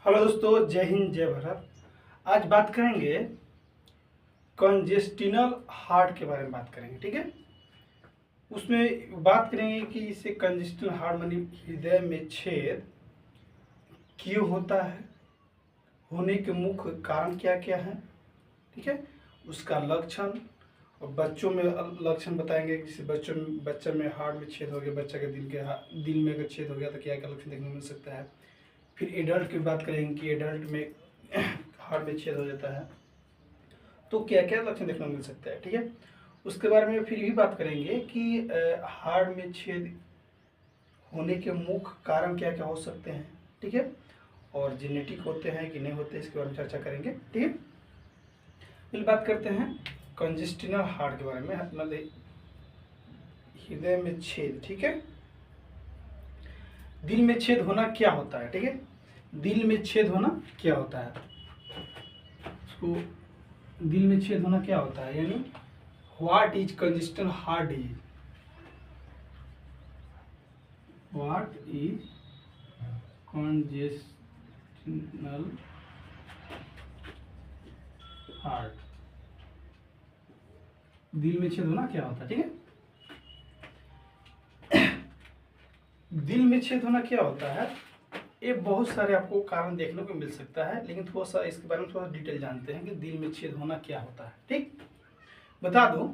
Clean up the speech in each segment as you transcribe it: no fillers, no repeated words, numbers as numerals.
Hello दोस्तों, जय हिंद जय भारत। आज बात करेंगे कंजेस्टिनल हार्ट के बारे में बात करेंगे। ठीक है, उसमें बात करेंगे कि इसे कंजेस्टिनल हार्ट मानी हृदय में छेद क्यों होता है, होने के मुख्य कारण क्या क्या है। ठीक है, उसका लक्षण और बच्चों में लक्षण बताएंगे। जैसे बच्चा में हार्ट में छेद हो गया, बच्चा के दिल में अगर छेद हो गया तो क्या क्या लक्षण देखने को मिल सकता है। फिर एडल्ट की बात करेंगे कि एडल्ट में हार्ट में छेद हो जाता है तो क्या क्या लक्षण देखने को मिल सकता है। ठीक है, उसके बारे में फिर भी बात करेंगे कि हार्ट में छेद होने के मुख्य कारण क्या क्या हो सकते हैं। ठीक है, और जेनेटिक होते हैं कि नहीं होते इसके बारे में चर्चा करेंगे। ठीक है, फिर बात करते हैं कंजेस्टिनल हार्ट के बारे में, मतलब हृदय में छेद। ठीक है, दिल में छेद होना क्या होता है। ठीक है, दिल में छेद होना क्या होता है, उसको दिल में छेद होना क्या होता है, यानी what is congenital heart disease. What is congenital heart, दिल में छेद होना क्या होता है। ठीक है, दिल में छेद होना क्या होता है, ये बहुत सारे आपको कारण देखने को मिल सकता है, लेकिन थोड़ा सा इसके बारे में थोड़ा डिटेल जानते हैं कि दिल में छेद होना क्या होता है। ठीक, बता दूं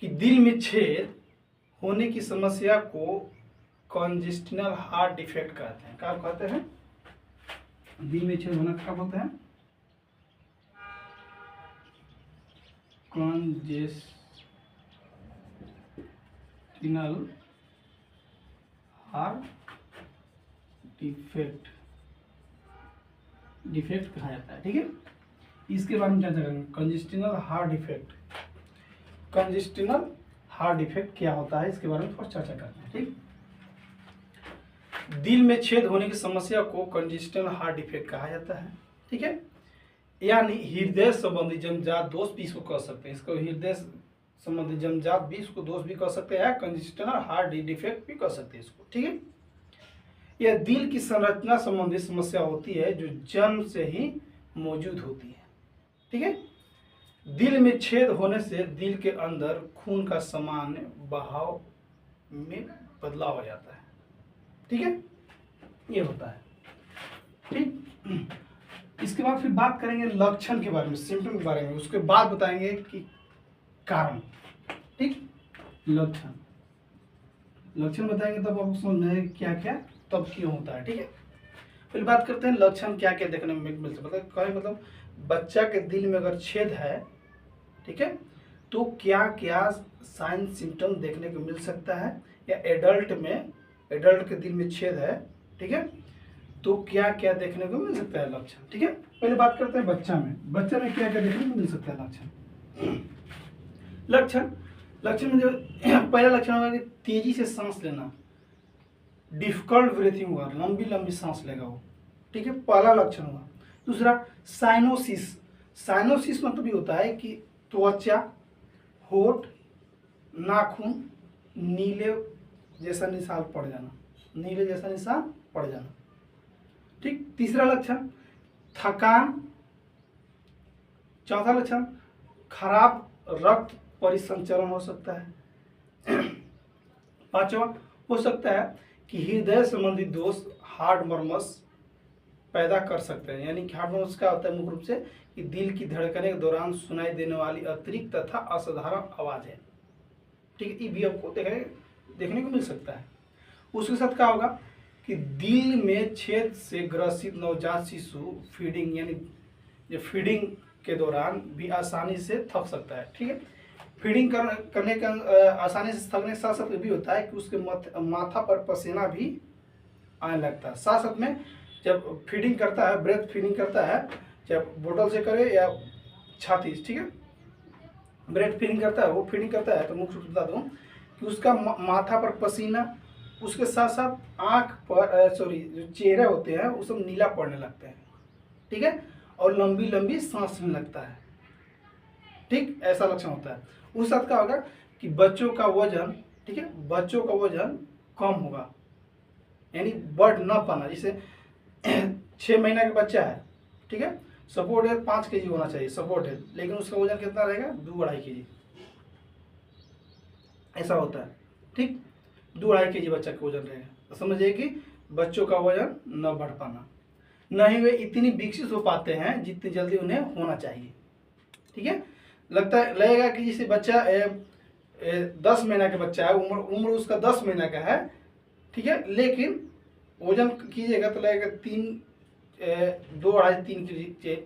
कि दिल में छेद होने की समस्या को कंजेस्टिनल हार्ट डिफेक्ट कहते हैं। क्या कहते हैं, दिल में छेद होना क्या बोलते हैं, कंजेस्टिनल हार्ट डिफेक्ट कहा जाता है। ठीक है, इसके बारे में चर्चा करेंगे। कंजेस्टिनल हार्ट डिफेक्ट क्या होता है, इसके बारे में थोड़ा चर्चा करते हैं। ठीक, दिल में छेद होने की समस्या को कंजेस्टिनल हार्ट डिफेक्ट कहा जाता है। ठीक है, यानी हृदय संबंधी जन्मजात दोष भी इसको कह सकते हैं। इसको हृदय संबंधी जन्मजात भी इसको दोष भी कह सकते हैं, कंजेस्टिनल हार्ट डिफेक्ट भी कह सकते हैं इसको। ठीक है, यह दिल की संरचना संबंधी समस्या होती है जो जन्म से ही मौजूद होती है। ठीक है, दिल में छेद होने से दिल के अंदर खून का सामान्य बहाव में बदलाव हो जाता है। ठीक है, ये होता है। ठीक, इसके बाद फिर बात करेंगे लक्षण के बारे में, सिम्टम के बारे में, उसके बाद बताएंगे कि कारण। ठीक, लक्षण बताएंगे तब आपको समझ में आएगा क्या क्या तब क्यों होता है। ठीक है, फिर बात करते हैं लक्षण क्या क्या देखने में मिल सकता है। मतलब बच्चा के दिल में अगर छेद है, ठीक है, तो क्या क्या साइन सिम्टम देखने को मिल सकता है, या एडल्ट के दिल में छेद है, ठीक है, तो क्या क्या देखने को मिल सकता है लक्षण। ठीक है, पहले बात करते हैं बच्चा में क्या क्या देखने को मिल सकता है लक्षण में जो पहला लक्षण होगा कि तेजी से सांस लेना, डिफिकल्ट ब्रीथिंग होगा, लंबी लंबी सांस लेगा वो। ठीक है, पहला लक्षण होगा। दूसरा साइनोसिस मतलब ये होता है कि त्वचा, होठ, नाखून नीले जैसा निशान पड़ जाना। ठीक, तीसरा लक्षण थकान। चौथा लक्षण खराब रक्त परिसंचरण हो सकता है। पांचवा हो सकता है कि हृदय संबंधी दोष हार्ट मर्मस पैदा कर सकते हैं। यानी कि हार्ट मर्मस क्या होता है, मुख्य रूप से कि दिल की धड़कने के दौरान सुनाई देने वाली अतिरिक्त तथा असाधारण आवाज है। ठीक है, ये भी आपको देखने को मिल सकता है। उसके साथ क्या होगा कि दिल में छेद से ग्रसित नवजात शिशु फीडिंग के दौरान भी आसानी से थक सकता है। ठीक है, फीडिंग करने के आसानी से थकने के साथ साथ भी होता है कि उसके माथा पर पसीना भी आने लगता है। साथ साथ में जब फीडिंग करता है, ब्रेथ फीडिंग करता है, चाहे बोतल से करे या छाती, ठीक है, ब्रेथ फीडिंग करता है, वो फीडिंग करता है तो मुख्य रूप से बता दूं कि उसका माथा पर पसीना, उसके साथ साथ आँख पर जो चेहरे होते हैं वो सब नीला पड़ने लगते हैं। ठीक है, और लंबी लंबी सांस लेने लगता है। ठीक, ऐसा लक्षण होता है। उस साथ क्या होगा कि बच्चों का वजन, ठीक है, बच्चों का वजन कम होगा, यानी बढ़ न पाना। जैसे 6 महीना का बच्चा है, ठीक है, सपोर्ट है 5 kg होना चाहिए, सपोर्ट है, लेकिन उसका वजन कितना रहेगा 2-2.5 kg, ऐसा होता है, ठीक। 2-2.5 kg बच्चा का वजन रहेगा, तो समझिए कि बच्चों का वजन न बढ़ पाना, न ही वे इतनी विकसित हो पाते हैं जितनी जल्दी उन्हें होना चाहिए, ठीक है। लगेगा कि जैसे बच्चा 10 महीना का बच्चा है, उम्र उसका 10 महीना का है, ठीक है, लेकिन वजन कीजिएगा तो लगेगा 2-2.5-3 kg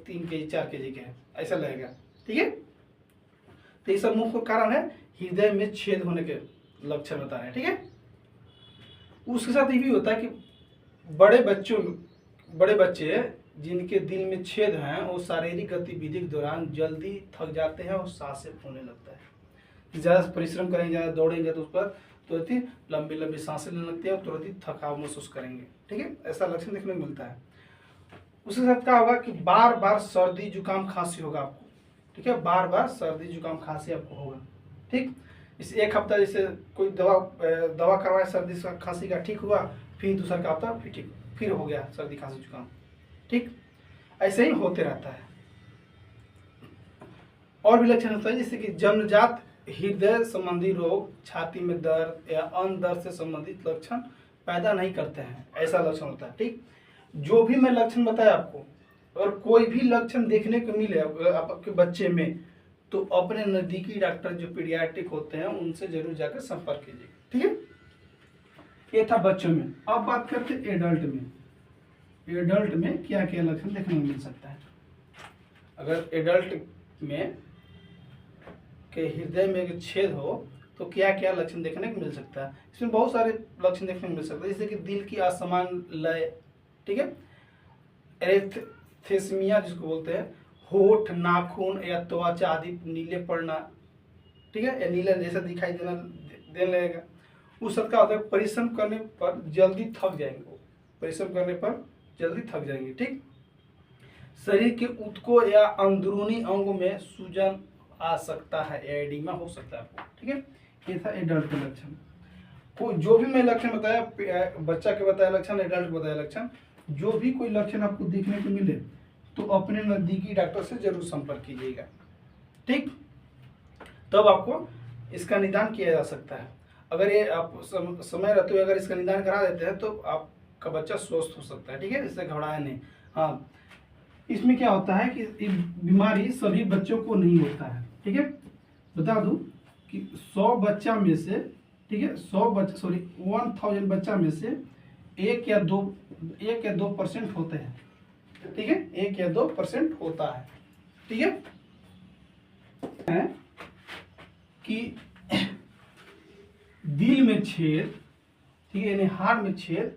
3 kg 4 kg के है, ऐसा लगेगा, ठीक है। तो ये सब मुख्य कारण है हृदय में छेद होने के लक्षण बता रहे हैं, ठीक है। उसके साथ ये भी होता है कि बड़े बच्चे जिनके दिल में छेद हैं वो शारीरिक गतिविधि के दौरान जल्दी थक जाते हैं और सांसें फूलने लगता है। ज़्यादा परिश्रम करेंगे, ज़्यादा दौड़ेंगे तो उस पर तुरंत ही लंबी लंबी सांसें लेने लगती है और तुरंत ही थकाव महसूस करेंगे, ठीक है, ऐसा लक्षण देखने को मिलता है। उसके साथ क्या होगा कि बार बार सर्दी जुकाम खांसी होगा आपको, ठीक है, बार बार सर्दी जुकाम खांसी आपको होगा, ठीक। इस एक हफ्ता जैसे कोई दवा करवाए सर्दी खांसी का, ठीक हुआ, फिर दूसरा का हफ्ता फिर ठीक, फिर हो गया सर्दी खांसी जुकाम, ठीक, ऐसे ही होते रहता है। और भी लक्षण होता है जैसे कि जन्मजात हृदय संबंधी रोग, छाती में दर्द या अन्य दर्द से संबंधित लक्षण पैदा नहीं करते हैं, ऐसा लक्षण होता है, ठीक। जो भी मैं लक्षण बताया आपको, और कोई भी लक्षण देखने को मिले आपके बच्चे में, तो अपने नजदीकी डॉक्टर जो पीडियाट्रिक होते हैं उनसे जरूर जाकर संपर्क कीजिए, ठीक है। ये था बच्चों में। अब बात करते हैं एडल्ट में। एडल्ट में क्या क्या लक्षण देखने को मिल सकता है। अगर एडल्ट में के हृदय में एक छेद हो तो क्या क्या लक्षण देखने को मिल सकता है। इसमें बहुत सारे लक्षण देखने को मिल सकता है, जैसे कि दिल की असमान लय, ठीक है, एरेथेस्मिया जिसको बोलते हैं, होठ, नाखून या त्वचा आदि नीले पड़ना, ठीक है, या नीला जैसा दिखाई देने लगेगा। उस सब का होता है परिश्रम करने पर जल्दी थक जाएंगे, परिश्रम करने पर जल्दी थक जाएंगे, ठीक। शरीर के ऊतकों या अंदरूनी अंगों में सूजन आ सकता है, एडिमा हो सकता है आपको, ठीक है। ये था एडल्ट का लक्षण। जो भी मैं लक्षण बताया, बच्चा के बताया लक्षण, एडल्ट बताया लक्षण, जो भी कोई लक्षण आपको देखने को मिले तो अपने नजदीकी डॉक्टर से जरूर संपर्क कीजिएगा, ठीक, तब आपको इसका निदान किया जा सकता है। अगर ये आप समय रहते हुए अगर इसका निदान करा देते हैं तो आपका बच्चा स्वस्थ हो सकता है, ठीक है, इससे घबराया नहीं। हाँ, इसमें क्या होता है कि ये बीमारी सभी बच्चों को नहीं होता है, ठीक है। बता दूं कि 100 बच्चा में से, ठीक है, 1000 बच्चा में से 1 या 2% होते हैं, ठीक है, 1 या 2% होता है, ठीक है। कि दिल में छेद, ठीक है, यानी हार्ट में छेद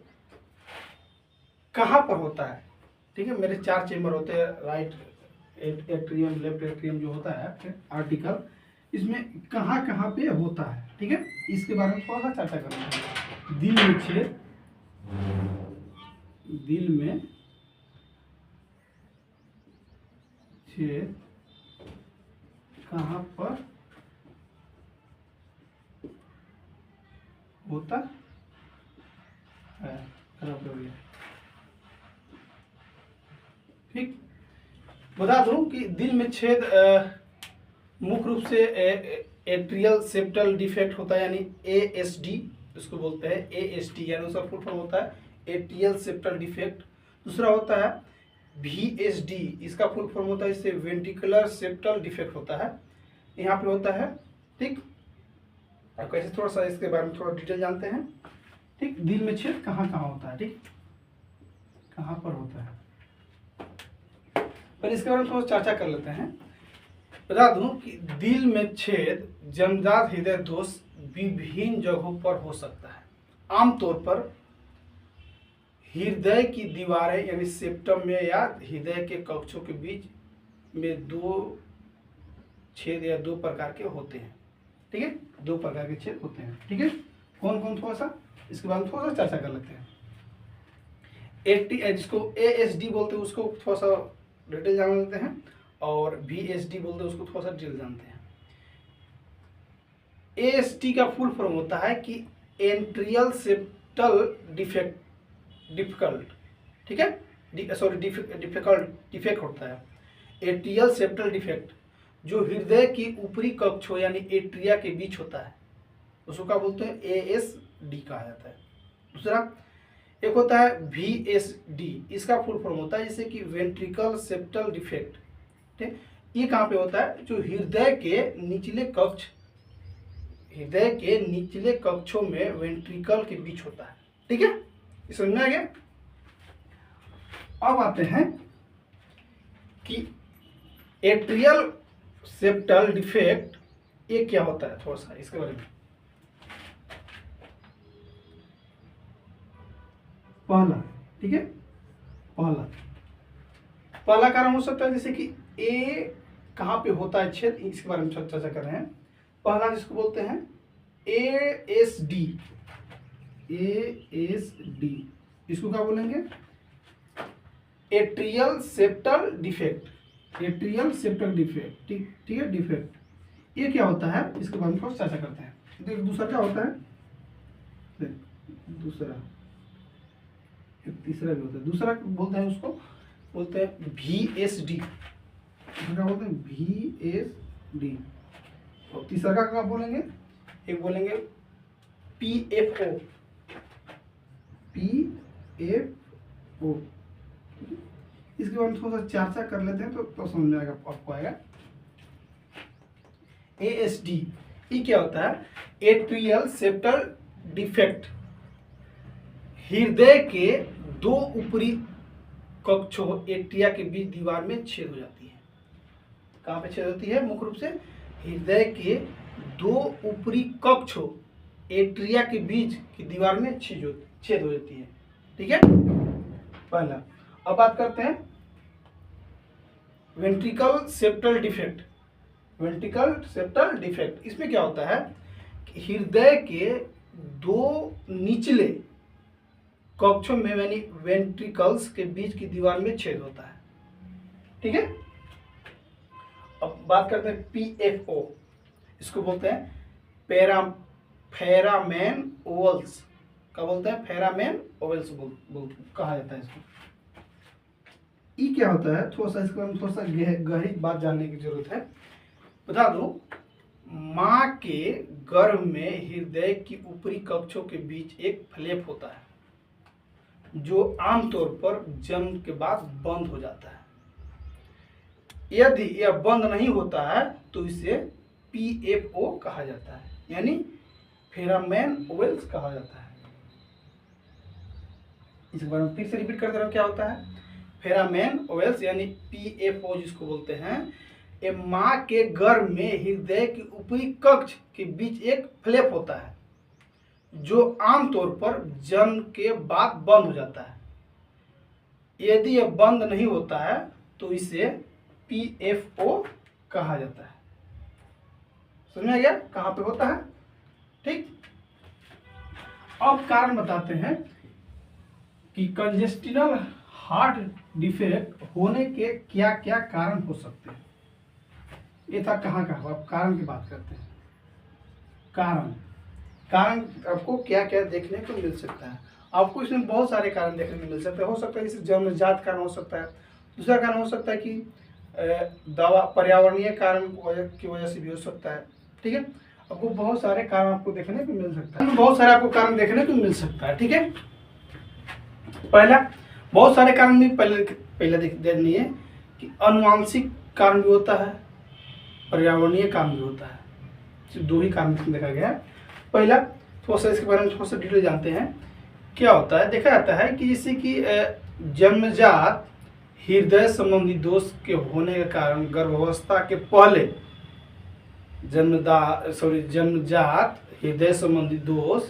कहाँ पर होता है, ठीक है। मेरे 4 चेम्बर होते हैं, राइट एट्रियम, लेफ्ट एट्रियम जो होता है आर्टिकल, इसमें कहाँ कहाँ पे होता है, ठीक है, इसके बारे में थोड़ा सा चर्चा करेंगे। दिल में छेद, दिल में छेद कहाँ पर होता है, खराब हो गया, ठीक। बता दूं कि दिल में छेद मुख्य रूप से एट्रियल सेप्टल डिफेक्ट होता है, यानी ASD उसको बोलते हैं, ASD यानी उसका फुल फॉर्म होता है एट्रियल सेप्टल डिफेक्ट। दूसरा होता है VSD, इसका फुल फॉर्म होता है, इससे वेंट्रिकुलर सेप्टल डिफेक्ट होता है, यहाँ पे होता है, ठीक। अब कैसे थोड़ा सा इसके बारे में थोड़ा डिटेल जानते हैं, ठीक। दिल में छेद कहाँ कहाँ होता है, ठीक, कहाँ पर होता है, पर इसके बारे में थोड़ा चर्चा कर लेते हैं। बता दूं कि दिल में छेद जन्मजात हृदय दोष विभिन्न जगहों पर हो सकता है। आमतौर पर हृदय की दीवारें यानी सेप्टम में या हृदय के कक्षों के बीच में 2 छेद या 2 प्रकार के होते हैं, ठीक है, 2 प्रकार के छेद होते हैं, ठीक है। कौन कौन, थोड़ा सा इसके बारे में थोड़ा सा चर्चा कर लेते हैं। जिसको ASD बोलते हैं उसको थोड़ा सा डिटेल जान लेते हैं, और VSD बोलते हैं उसको थोड़ा सा डिटेल जानते हैं। ASD का फुल फॉर्म होता है कि एट्रियल सेप्टल डिफेक्ट डिफिकल्ट, ठीक है, डिफेक्ट होता है। एट्रियल सेप्टल डिफेक्ट जो हृदय की ऊपरी कक्षों यानी एट्रिया के बीच होता है उसको क्या बोलते हैं, ASD कहा जाता है। दूसरा एक होता है VSD, इसका फुल फॉर्म होता है जैसे कि वेंट्रिकल सेप्टल डिफेक्ट। ठीक, ये कहाँ पे होता है, जो हृदय के निचले कक्षों में वेंट्रिकल के बीच होता है। ठीक है, ये समझ में आ गया। अब आते हैं कि एट्रियल सेप्टल डिफेक्ट ये क्या होता है, थोड़ा सा इसके बारे में। पहला, ठीक है, पहला कारण हो सकता है जैसे कि ए कहाँ पे होता है छेद, इसके बारे में चर्चा कर रहे हैं। पहला जिसको बोलते हैं ASD, इसको क्या बोलेंगे, एट्रियल सेप्टल डिफेक्ट। ठीक है, डिफेक्ट ये क्या होता है इसके बारे में चर्चा करते हैं। देख दूसरा क्या होता है, दूसरा एक तीसरा भी होता है, दूसरा बोलते हैं उसको बोलते हैं VSD, क्या बोलते हैं VSD। और तीसरा का क्या बोलेंगे, एक बोलेंगे PFO। इसके बारे में थोड़ा सा चर्चा कर लेते हैं तो समझ में आएगा, आपको आएगा। ASD ये क्या होता है, एट्रियल सेप्टल डिफेक्ट, हृदय के दो ऊपरी कक्षों एट्रिया के बीच दीवार में छेद हो जाती है। कहाँ पे छेद होती है, मुख्य रूप से हृदय के दो ऊपरी कक्षों एट्रिया के बीच की दीवार में छेद हो जाती है। ठीक है, पहला। अब बात करते हैं वेंट्रिकल सेप्टल डिफेक्ट। इसमें क्या होता है कि हृदय के दो निचले कक्षों में यानी वेंट्रिकल्स के बीच की दीवार में छेद होता है। ठीक है, अब बात करते हैं PFO, इसको बोलते हैं फेरामेन ओवल्स। क्या बोलते हैं, फेरामेन ओवल्स कहा जाता है इसको। ये क्या होता है, थोड़ा सा इसके बारे में थोड़ा सा गहरी बात जानने की जरूरत है। बता दूं, माँ के गर्भ में हृदय की ऊपरी कक्षों के बीच एक फ्लैप होता है जो आमतौर पर जन्म के बाद बंद हो जाता है। यदि यह बंद नहीं होता है तो इसे PFO कहा जाता है, यानी फेरामेन ओवल्स कहा जाता है। इस बारे में फिर से रिपीट कर दे रहा हूं, क्या होता है, फेरामेन ओवल्स यानी PFO जिसको बोलते हैं, ये माँ के गर्भ में हृदय की ऊपरी कक्ष के बीच एक फ्लैप होता है जो आमतौर पर जन्म के बाद बंद हो जाता है। यदि यह बंद नहीं होता है तो इसे PFO कहा जाता है। समझ में आ गया कहाँ पे होता है। ठीक, अब कारण बताते हैं कि कंजेस्टिनल हार्ट डिफेक्ट होने के क्या क्या कारण हो सकते हैं। ये था कहाँ का, अब कारण की बात करते हैं। कारण आपको क्या क्या देखने को मिल सकता है। आपको इसमें बहुत सारे कारण देखने को मिल सकते हैं। हो सकता है जैसे जन्मजात कारण हो सकता है। दूसरा कारण हो सकता है कि दवा पर्यावरणीय कारण की वजह से भी हो सकता है। ठीक है, आपको बहुत सारे कारण आपको देखने को मिल सकता है। बहुत सारे आपको कारण देखने को मिल सकता है। ठीक है, पहला, बहुत सारे कारण भी पहले देखनी है कि अनुवांशिक कारण भी होता है, पर्यावरणीय कारण भी होता है। सिर्फ दो ही कारण देखा गया है। पहला, थोड़ा सा इसके बारे में थोड़ा सा डिटेल जानते हैं। क्या होता है, देखा जाता है कि जैसे कि जन्मजात हृदय संबंधी दोष के होने के कारण गर्भावस्था के पहले जन्मजात हृदय संबंधी दोष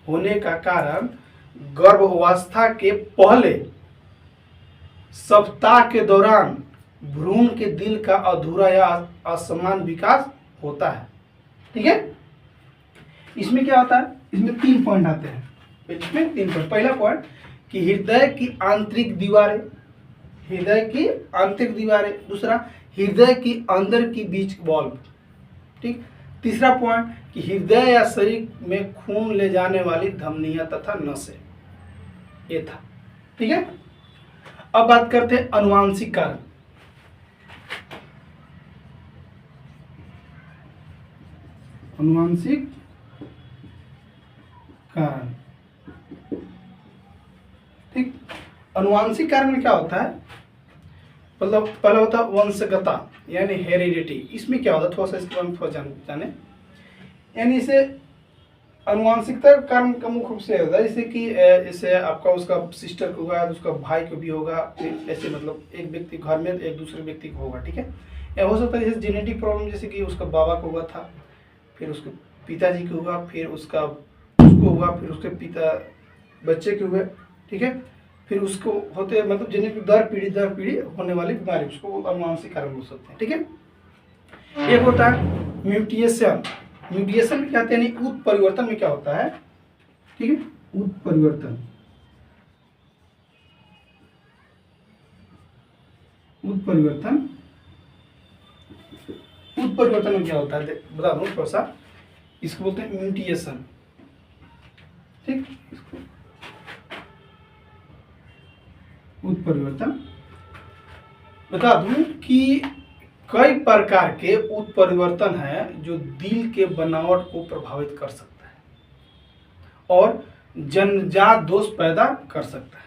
होने का कारण गर्भावस्था के पहले सप्ताह के दौरान भ्रूण के दिल का अधूरा या असमान विकास होता है। ठीक है, इसमें क्या होता है, इसमें 3 पॉइंट आते हैं। इसमें 3 पॉइंट। पहला पॉइंट कि हृदय की आंतरिक दीवारें, दूसरा हृदय की अंदर की बीच वॉल्व। ठीक, तीसरा पॉइंट कि हृदय या शरीर में खून ले जाने वाली धमनियां तथा नसें। ये था। ठीक है, अब बात करते हैं अनुवांशिक कारण। अनुवांशिक कारण, ठीक। अनुवांशिक कारण में क्या होता है, मतलब पहला होता है वंशगता यानी हेरिडिटी। इसमें क्या होता है, थोड़ा सा इसके बारे में थोड़ा जाने, यानी इसे अनुवांशिकता कारण का मुख्य रूप से होता है, जैसे कि जैसे आपका उसका सिस्टर को होगा, उसका भाई को भी होगा, ऐसे मतलब एक व्यक्ति घर में एक दूसरे व्यक्ति को होगा, ठीक है। या हो सकता है जैसे जेनेटिक प्रॉब्लम, जैसे कि उसका बाबा को हुआ था, फिर उसके पिताजी को हुआ, फिर उसको हुआ, फिर उसके पिता बच्चे के हुए, ठीक है। फिर उसको होते मतलब जेनेटिक दर पीढ़ी होने वाली बीमारी, उसको अनुवांशिक कारण बोल सकते हैं, ठीक है। एक होता है म्यूटेशन। म्यूटेशन में क्या कहते हैं, उत्परिवर्तन में क्या होता है, ठीक है, उत्परिवर्तन। उत्परिवर्तन में क्या होता है बता दूं थोड़ा सा, इसको बोलते हैं म्यूटेशन, ठीक। उत्परिवर्तन बता दूं कि कई प्रकार के उत्परिवर्तन है जो दिल के बनावट को प्रभावित कर सकता है और जन्मजात दोष पैदा कर सकता है।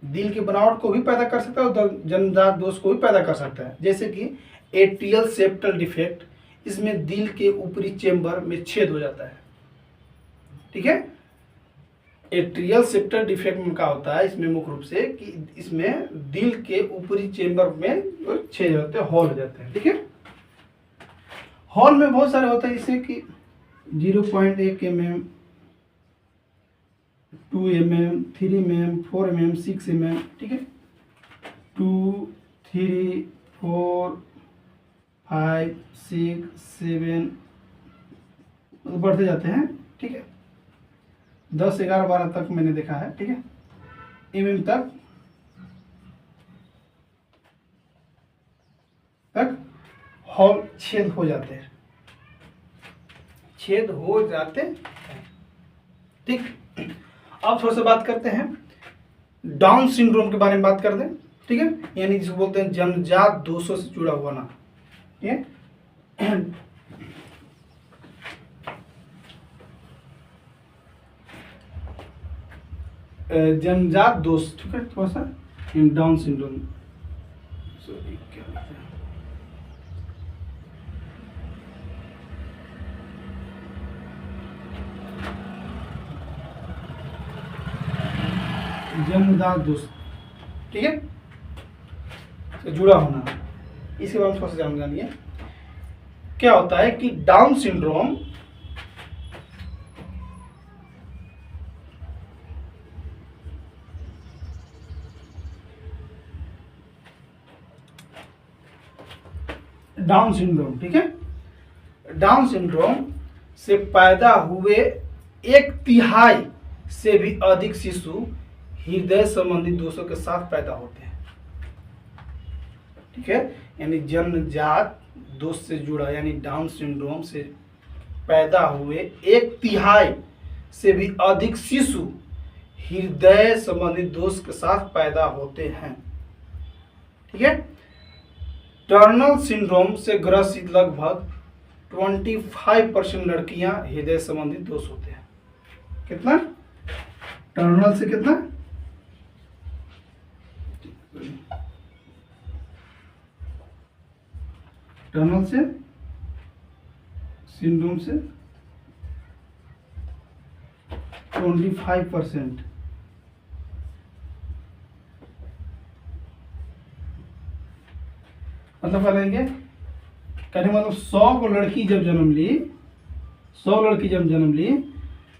दिल की बनावट को भी पैदा कर सकता है और जन्मजात दोष को भी पैदा कर सकता है। जैसे कि एट्रियल सेप्टल डिफेक्ट, इसमें दिल के ऊपरी चेंबर में छेद हो जाता है, ठीक है। एट्रियल सेप्टल डिफेक्ट में क्या होता है, इसमें मुख्य रूप से कि इसमें दिल के ऊपरी चेंबर में छेद होते हैं, हॉल हो जाते हैं, ठीक है। हॉल में बहुत सारे होते हैं, जैसे कि 0.1 mm, 2 mm, 3 mm, 4 mm, 6 mm, ठीक है। 2, 3, 4, 5, 6, 7 बढ़ते जाते हैं, ठीक है। 10, 11, 12 तक मैंने देखा है, ठीक है। mm तक हॉल छेद हो जाते हैं, ठीक। अब थोड़ा सा बात करते हैं डाउन सिंड्रोम के बारे में बात कर दें, ठीक है। यानी जिसको बोलते हैं जन्मजात दोषों से जुड़ा हुआ ना, ठीक है। जन्मजात दोष, ठीक है, थोड़ा सा डाउन सिंड्रोम, सॉरी क्या लिखते हैं, जन्मजात दोष, ठीक है, तो जुड़ा होना, इसके बारे में थोड़ा सा जानिए। क्या होता है कि डाउन सिंड्रोम ठीक है, डाउन सिंड्रोम से पैदा हुए 1/3 से भी अधिक शिशु हृदय संबंधी दोषों के साथ पैदा होते हैं, ठीक है। यानी जन्मजात दोष से जुड़ा यानी डाउन सिंड्रोम से पैदा हुए 1/3 से भी अधिक शिशु हृदय संबंधी दोष के साथ पैदा होते हैं, ठीक है। टर्नर सिंड्रोम से ग्रसित लगभग 25% लड़कियां हृदय संबंधी दोष होते हैं। कितना? टर्नर से कितना? टर्नर से सिंड्रोम से 25%। मतलब क्या लेंगे, कहने मतलब 100 लड़की जब जन्म ली, 100 लड़की जब जन्म ली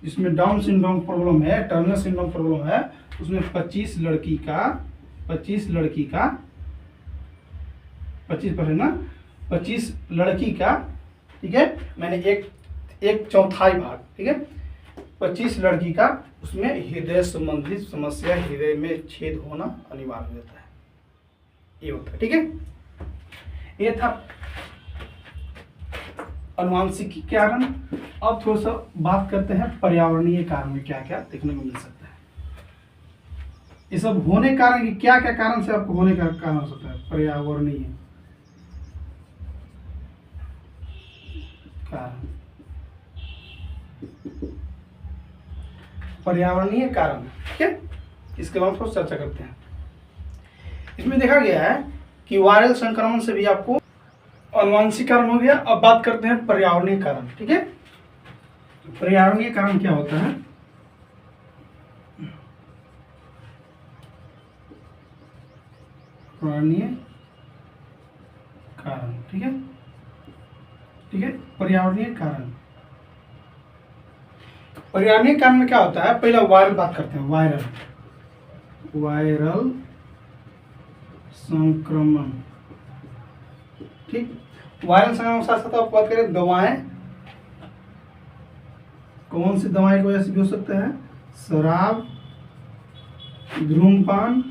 जिसमें डाउन सिंड्रोम प्रॉब्लम है, टर्नर सिंड्रोम प्रॉब्लम है, उसमें 25 लड़की का 25% ना, 25 लड़की का, ठीक है, मैंने एक चौथाई भाग, ठीक है, 25 लड़की का उसमें हृदय संबंधी समस्या, हृदय में छेद होना अनिवार्य होता है, ये होता है, ठीक है। ये था अनुवांशिक कारण। अब थोड़ा सा बात करते हैं पर्यावरणीय कारण में क्या क्या देखने को मिल सकता है। ये सब होने कारण की क्या क्या कारण से आपको होने का कारण हो सकता है? पर्यावरणीय कारण, पर्यावरणीय कारण, ठीक है। इसके बाद हम चर्चा करते हैं। इसमें देखा गया है कि वायरल संक्रमण से भी आपको अनुवांशिक कारण हो गया। अब बात करते हैं पर्यावरणीय कारण, ठीक है। पर्यावरणीय कारण क्या होता है? पर्यावरणीय कारण, ठीक है, ठीक है। पर्यावरणीय कारण, पर्यावरणीय कारण में क्या होता है? पहले वायरल बात करते हैं। वायरल संक्रमण, ठीक। वायरल संक्रमण के साथ साथ आप बात करें दवाएं, कौन सी दवाएं की वजह से भी हो सकते हैं? शराब, धूम्रपान,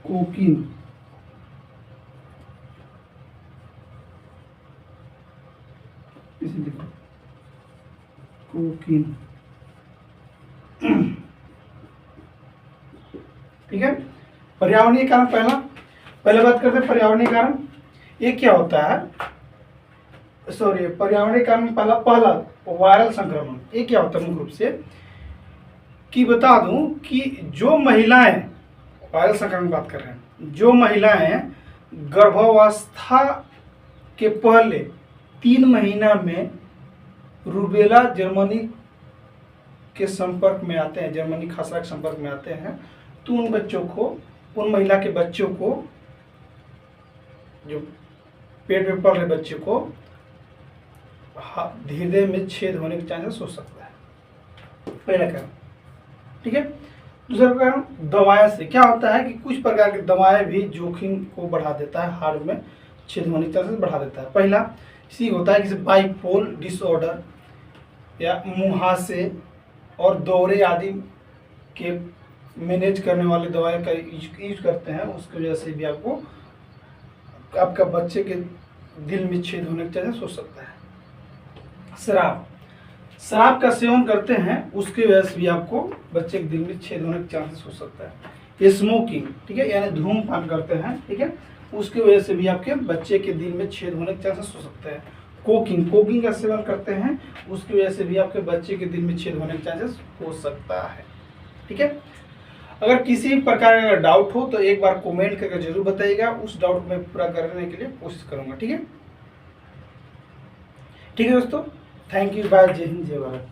कोकीन, इसे देखो, कोकीन, ठीक है। पर्यावरणीय कारण पहले बात करते हैं पर्यावरणीय कारण। ये क्या होता है? सॉरी, पर्यावरणीय कारण पहला वायरल संक्रमण। ये क्या होता है मुख्य रूप से? कि बता दूं कि जो महिलाएं, वायरल संक्रमण बात कर रहे हैं, जो महिलाएं गर्भावस्था के पहले 3 महीना में रूबेला जर्मनी के संपर्क में आते हैं, जर्मनी खसरा के संपर्क में आते हैं, तो उन बच्चों को, उन महिला के बच्चों को, जो पेट में पल रहे बच्चे को हृदय में छेद होने के चांसेस हो सकता है, पहला कारण, ठीक है। दूसरा कारण दवाएं से क्या होता है कि कुछ प्रकार की दवाएं भी जोखिम को बढ़ा देता है, हार्ट में छेद होने के चांसेस बढ़ा देता है। पहला इसी होता है कि बाइपोल डिसऑर्डर या मुहासे और दौरे आदि के मैनेज करने वाली दवाएं का यूज करते हैं, उसकी वजह से भी आपको आपका बच्चे के दिल में छेद होने के चांसेस हो सकता है। शराब का सेवन करते हैं, उसकी वजह से भी आपको बच्चे के दिल में छेद होने के चांसेस हो सकता है। स्मोकिंग, ठीक है, यानी धूम्रपान करते हैं, ठीक है, उसकी वजह से भी आपके बच्चे के दिल में छेद होने के चांसेस हो सकते हैं। कोकिंग का सेवन करते हैं, उसकी वजह से भी आपके बच्चे के दिल में छेद होने के चांसेस हो सकता है, ठीक है। अगर किसी भी प्रकार का डाउट हो तो एक बार कमेंट करके जरूर बताइएगा, उस डाउट को मैं पूरा करने के लिए कोशिश करूंगा, ठीक है। ठीक है दोस्तों, थैंक यू, बाय, जय हिंद, जय भारत।